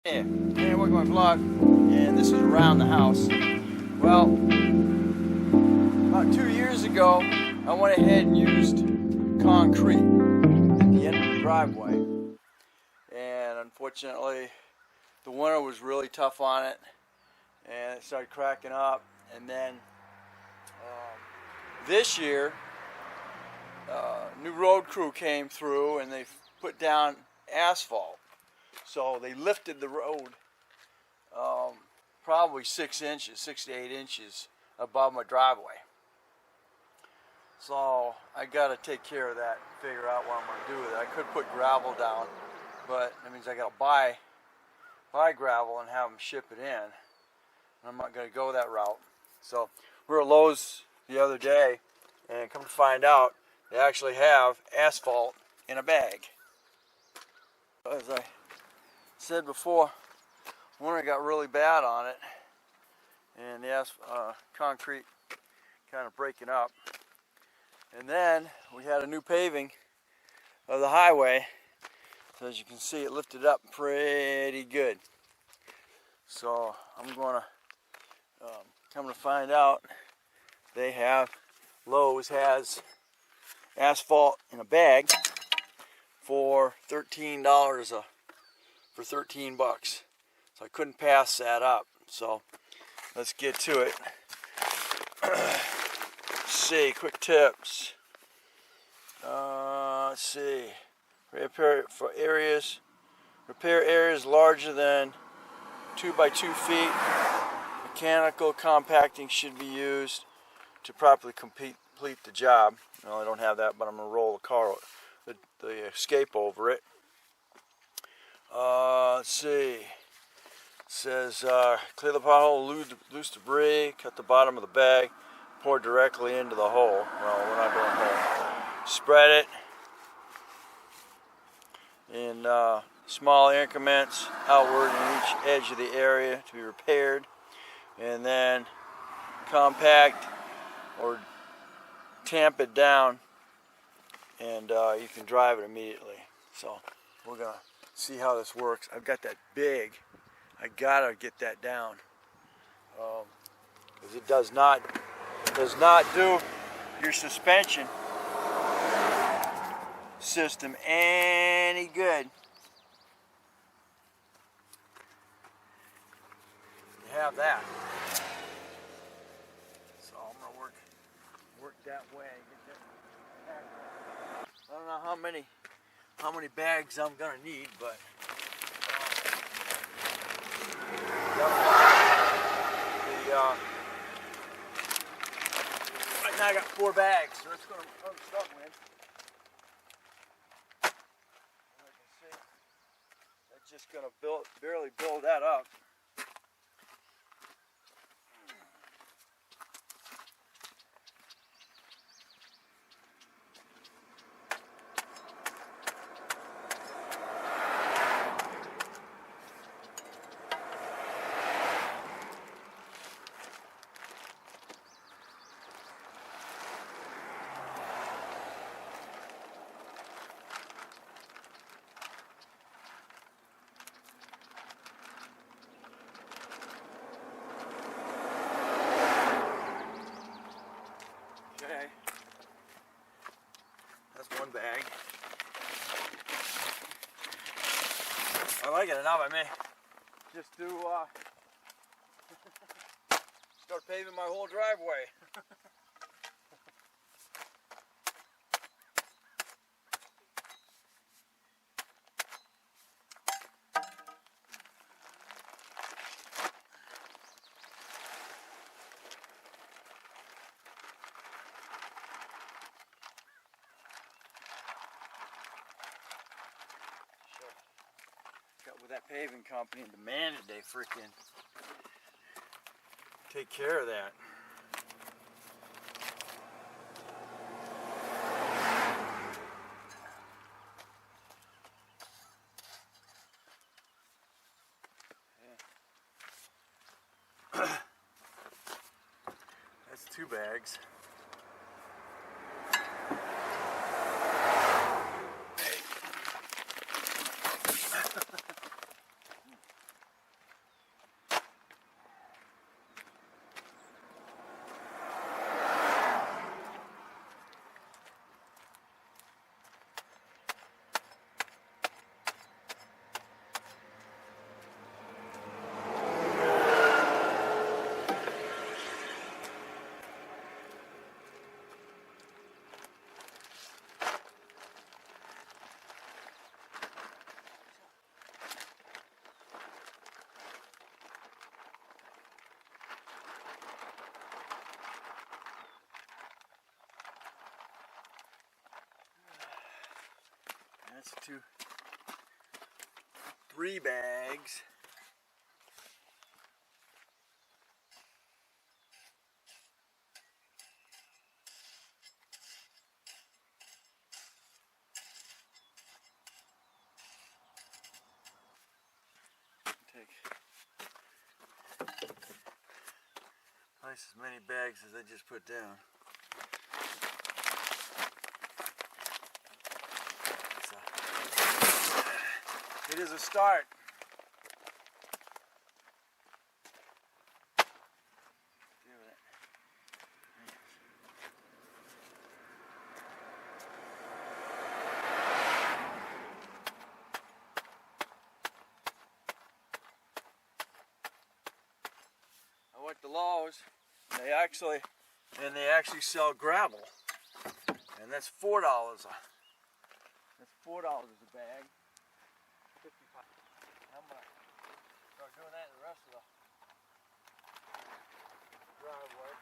Hey, welcome to my vlog, and this is around the house. Well, about 2 years ago, I went ahead and used concrete at the end of the driveway, and unfortunately, the winter was really tough on it, and it started cracking up. And then this year, new road crew came through, and they put down asphalt. So they lifted the road probably 6 inches, 6 to 8 inches above my driveway. So I got to take care of that, figure out what I'm going to do with it. I could put gravel down, but that means I got to buy gravel and have them ship it in. I'm not going to go that route. So we were at Lowe's the other day, and come to find out, they actually have asphalt in a bag. As I said before, winter got really bad on it, and the concrete kind of breaking up. And then we had a new paving of the highway, so as you can see, it lifted up pretty good. So I'm going to come to find out, Lowe's has asphalt in a bag for $13 for 13 bucks. So I couldn't pass that up. So let's get to it. Let's see, quick tips. Let's see. Repair areas larger than 2 by 2 feet. Mechanical compacting should be used to properly complete the job. Well, I don't have that, but I'm going to roll the escape over it. Let's see. It says clear the pothole, loose debris, cut the bottom of the bag, pour directly into the hole. Well, we're not doing a hole. Spread it in small increments outward in each edge of the area to be repaired, and then compact or tamp it down, and you can drive it immediately. So we're gonna see how this works. I've got that big. I gotta get that down because it does not do your suspension system any good. You have that. So I'm gonna work that way. Get that. I don't know how many bags I'm gonna need, but right now I got 4 bags, so that's gonna start with. Like I see, that's just gonna barely build that up. That's one bag. I like it enough. I may just do start paving my whole driveway. With that paving company and demanded they freaking take care of that. Yeah. That's 2 bags. That's 3 bags. Take twice as many bags as I just put down. It is a start. I went to Lowe's. They actually sell gravel, and that's $4. That's $4 a bag. 55. I'm gonna start doing that in the rest of the driveway.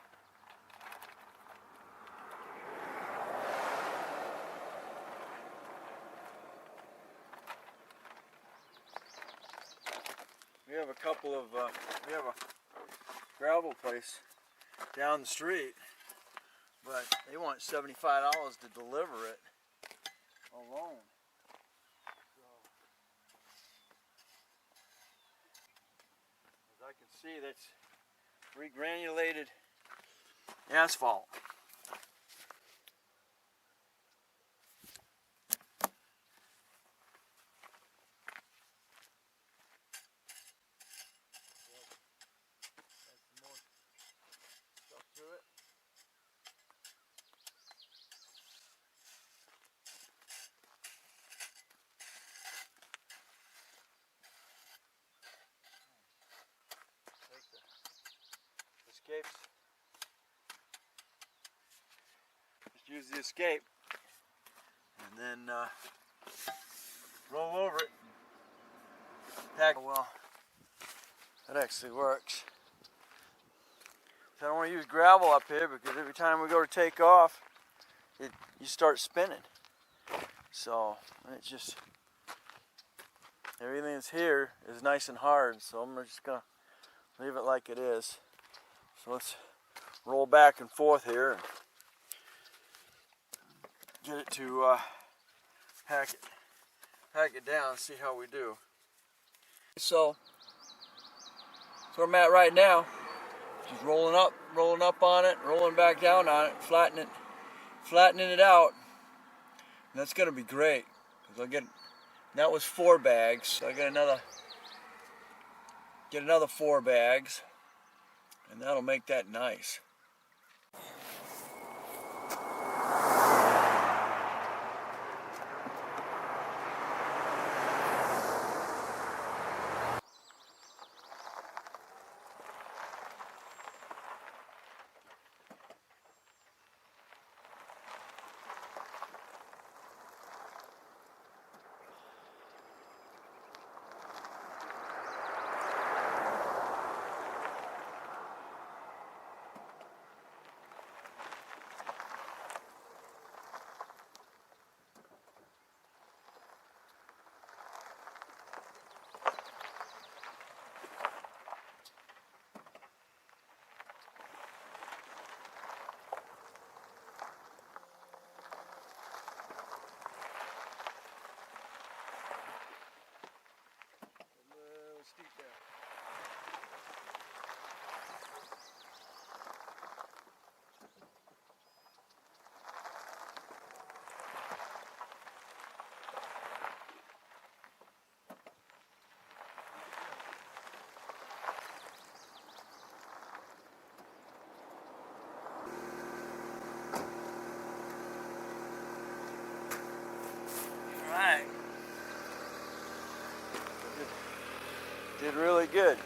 We have a couple of we have a gravel place down the street, but they want $75 to deliver it alone. As I can see, that's regranulated asphalt. That's more stuff to it. Take the escapes. Just use the escape and then roll over it. Pack. Well, that actually works. I don't want to use gravel up here because every time we go to take off, you start spinning. So it's just everything that's here is nice and hard. So I'm just gonna leave it like it is. So let's roll back and forth here and get it to pack it down and see how we do. So that's where I'm at right now. Just rolling up on it, rolling back down on it, flattening it out. And that's gonna be great. That was 4 bags. So I get another 4 bags, and that'll make that nice. Alright. Did really good.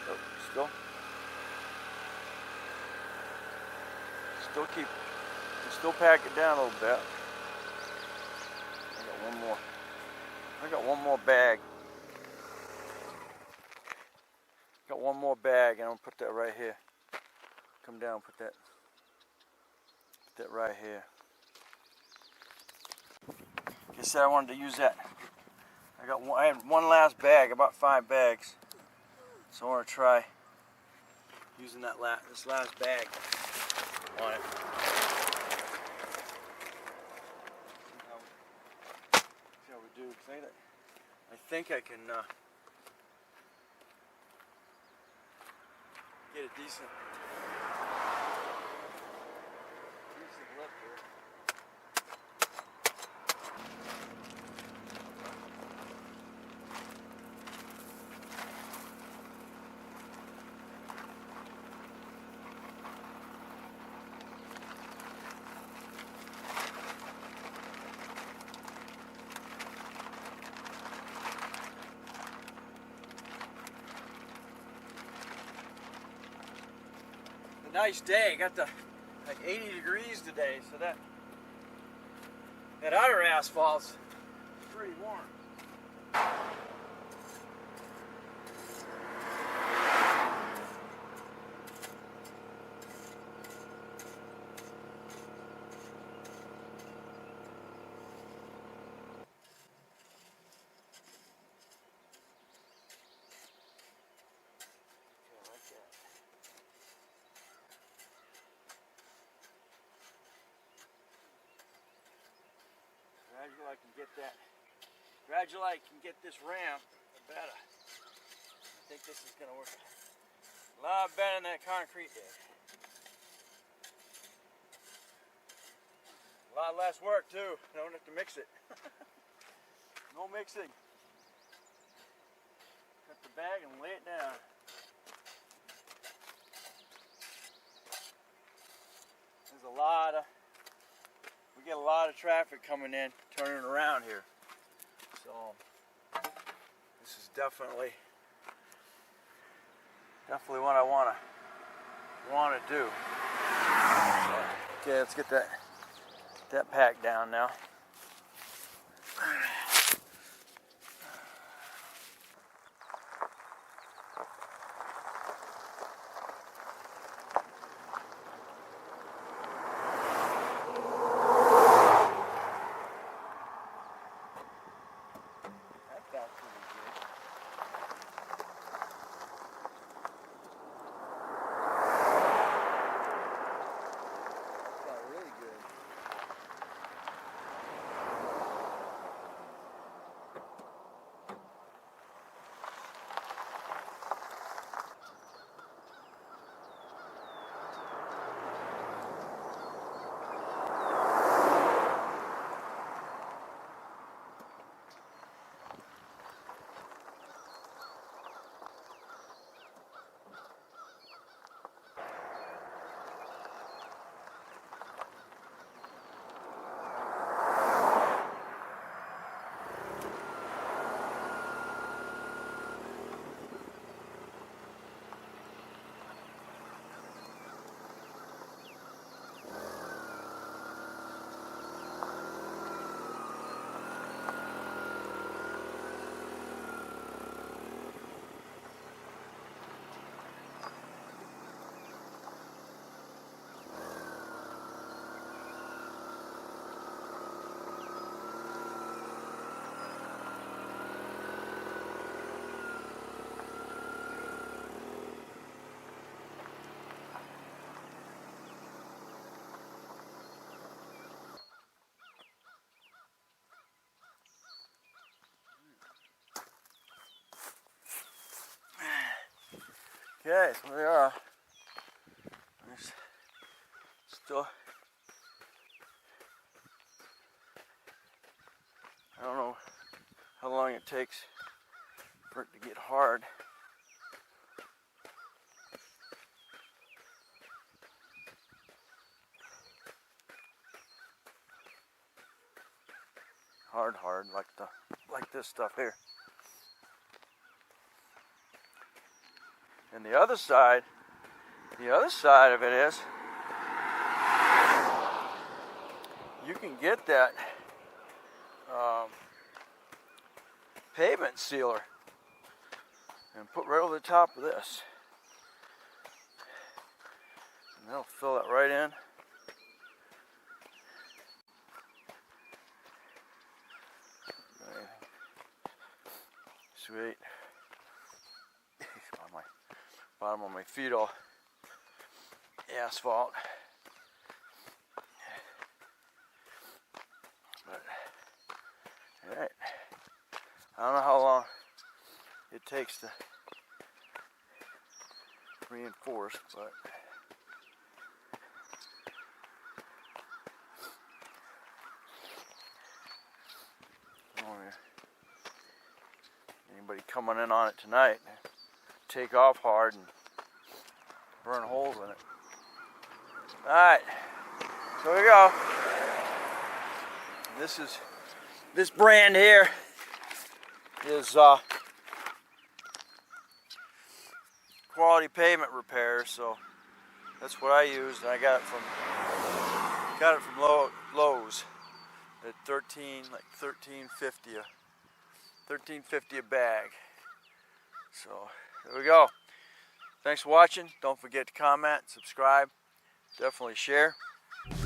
Oh, still pack it down a little bit. I got one more bag. Got one more bag, and I'm gonna put that right here. Come down, put that right here. Like I said, I wanted to use that. I had one last bag, about 5 bags. So I want to try using this last bag on it. See how we do. I think I can get a decent lift here. Nice day. Got the like 80 degrees today, so that outer asphalt's pretty warm. Gradually I can get this ramp better. I think this is going to work a lot better than that concrete did. A lot less work too. I don't have to mix it. No mixing. Cut the bag and lay it down. We get a lot of traffic coming in, turning around here. So this is definitely what I want to do. Okay, let's get that pack down now. Okay, so we are. There's still, I don't know how long it takes for it to get hard. Hard, like this stuff here. And the other side of it is, you can get that pavement sealer and put right over the top of this. And that'll fill it right in. Sweet. On my bottom of my feet all asphalt. But, all right. I don't know how long it takes to reinforce, but anybody coming in on it tonight, take off hard and burn holes in it. Alright, so here we go. This brand here is Quality Pavement Repair, so that's what I used, and I got it from Lowe's at $13.50 a bag. So there we go. Thanks for watching. Don't forget to comment, subscribe, definitely share,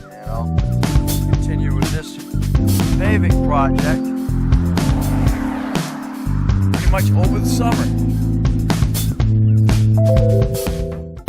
and I'll continue with this paving project pretty much over the summer.